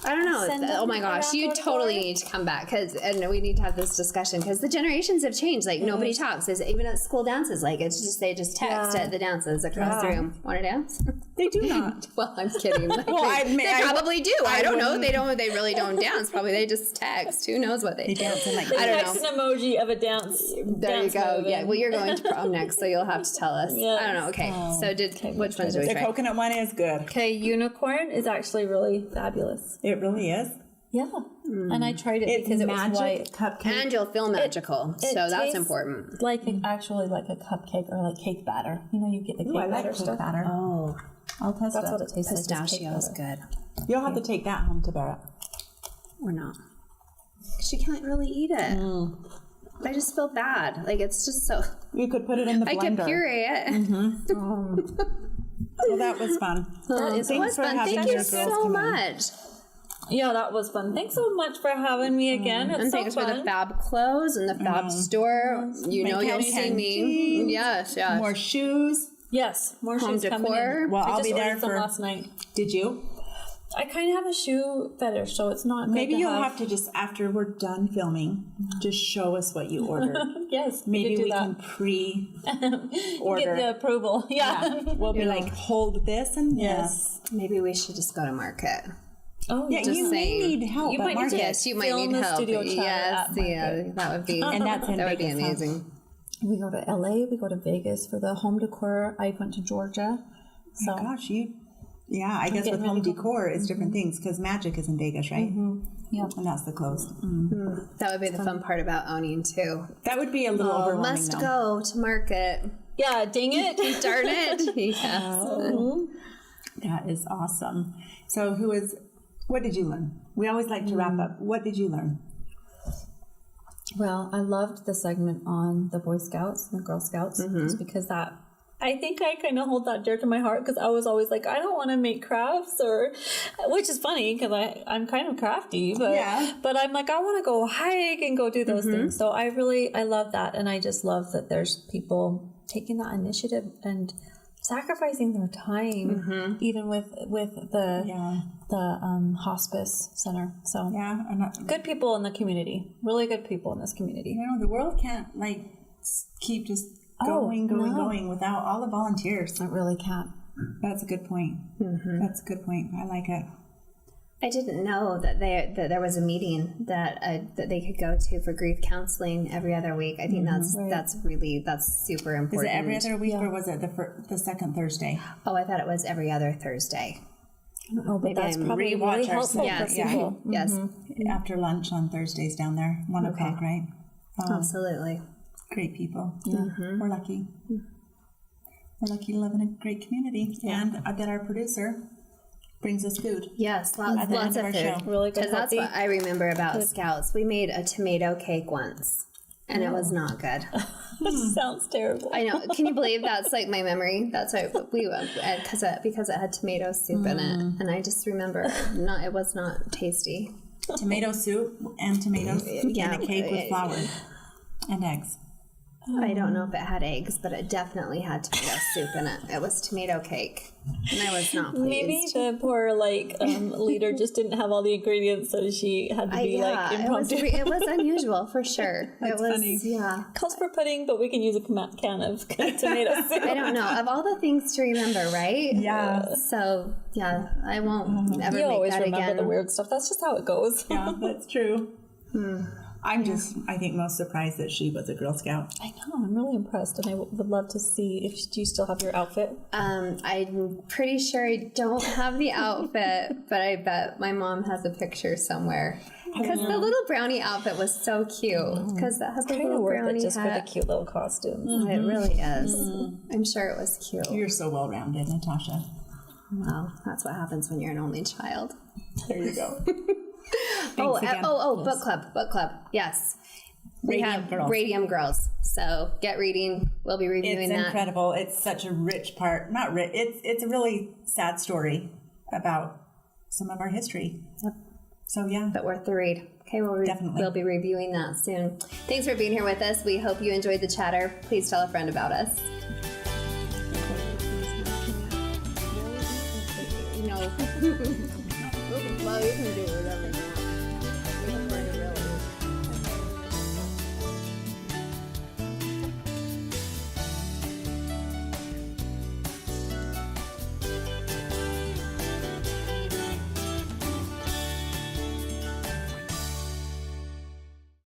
I don't know. Send Oh them my gosh, around you door to totally door? need to come back and we need to have this discussion because the generations have changed. Like nobody talks. There's, even at school dances, like it's just they just text Yeah. at the dances across the room. Want to dance? They do not. Well, I'm kidding. Like, Well, I admit- they I- probably do. I I don't know. wouldn't- They really don't dance. Probably they just text. Who knows what they They do? dance in like I don't Text know. an emoji of a dance. There you dance go. moving. Yeah. Well, you're going to prom next, so you'll have to tell us. Yes. I don't know. Okay. So which ones do we the try? coconut one is good. Okay, unicorn is actually really fabulous. It really is. Yeah, and I tried it It's because it magic was white. cupcake. And you'll feel magical. It So that's tastes important. Like actually like a cupcake or like cake batter. You know, you get the cake Ooh, I like batter cake stuff. batter. Oh, I'll test That's it. what it tastes like. is cake pistachio's batter. good. You'll have to take that home to Barrett. Or not. She can't really eat it. I just feel bad. Like it's just so. You could put it in the I could blender. puree it. Well, that was fun. It Thanks was for fun. having Thank your you girls so come in. much. Yeah, that was fun. Thanks so much for having me again. It's And so thanks for the fun. Fab clothes and the Fab store. You know, you'll see me. jeans, Yes, yes. More shoes. Yes, more Home shoes coming decor. in. Well, I I'll just be there ordered some for- last night. Did you? I kind of have a shoe fetish, so it's not good Maybe to you'll have to just, after we're done filming, just show us what you ordered. Yes, Maybe could do we that. can pre-order. Get the approval. Yeah. We'll be like, hold this and Yes. Maybe we should just go to market. Oh, Yeah, Just you saying. may need help You at might need to- market. Yes, you might Film need the help. studio chatter Yes, at yeah, market. that would be. And that's in that would be Vegas, huh? amazing. We go to LA, we go to Vegas for the home decor. I went to Georgia. So Gosh, yeah, I guess with getting home really decor, it's different things because Magic is in Vegas, right? yeah. And that's the clothes. That would be the fun part about owning too. That would be a little overwhelming. Must though. go to market. Yeah, dang it. Darn it. Yes. That is awesome. So, what did you learn? We always like to wrap up. What did you learn? Well, I loved the segment on the Boy Scouts and the Girl Scouts just because that I think I kind of hold that dear to my heart because I was always like, I don't want to make crafts which is funny because I'm kind of crafty, but Yeah. but I'm like, I want to go hike and go do those things. So I love that. And I just love that there's people taking that initiative and sacrificing their time, even with the hospice center. So Yeah, good people in the community, really good people in this community. the world can't keep just going without all the volunteers. It really can't. That's a good point. That's a good point. I like it. I didn't know that there was a meeting that they could go to for grief counseling every other week. I think that's super important. Is it every other week or was it the second Thursday? Oh, I thought it was every other Thursday. Oh, but that's I'm probably rewatch really our helpful for segment, yeah. people. Yes, After lunch on Thursdays down there, 1 o'clock, right? absolutely. Great people. We're lucky. We're lucky to live in a great community, and that our producer brings us food. Yes, At lots the of end of our food. show. Really good, Because that's healthy. what I remember about Scouts. We made a tomato cake once, and it was not good. Sounds terrible. I know. Can you believe that's like my memory? That's why we because it had tomato soup in it, and I just remember it was not tasty. Tomato soup and tomatoes Yeah, and a cake with flour and eggs. I don't know if it had eggs, but it definitely had tomato soup in it. It was tomato cake, and I was not pleased. Maybe the poor leader just didn't have all the ingredients, so she had to be impromptu. it was unusual for sure. It was funny. yeah. Calls for pudding, but we can use a can of tomato soup. I don't know of all the things to remember, right? Yeah. So yeah, I won't ever You make always that remember again. the weird stuff. That's just how it goes. Yeah, that's true. I'm I think, most surprised that she was a Girl Scout. I know. I'm really impressed, and I would love to see do you still have your outfit? I'm pretty sure I don't have the outfit, but I bet my mom has a picture somewhere. Because the little brownie outfit was so cute. Because that has a Kind of little worth brownie it just for the hat. cute little costumes. It really is. I'm sure it was cute. You're so well-rounded, Natasha. Well, that's what happens when you're an only child. There you go. Again. Book club. Yes. We Radium have Girls. Radium Girls. So get reading. We'll be reviewing It's that. incredible. It's such a rich part. Not rich. It's a really sad story about some of our history. Yep. So yeah. But worth the read. Okay, Definitely. we'll be reviewing that soon. Thanks for being here with us. We hope you enjoyed the chatter. Please tell a friend about us. No. Well, you can do it.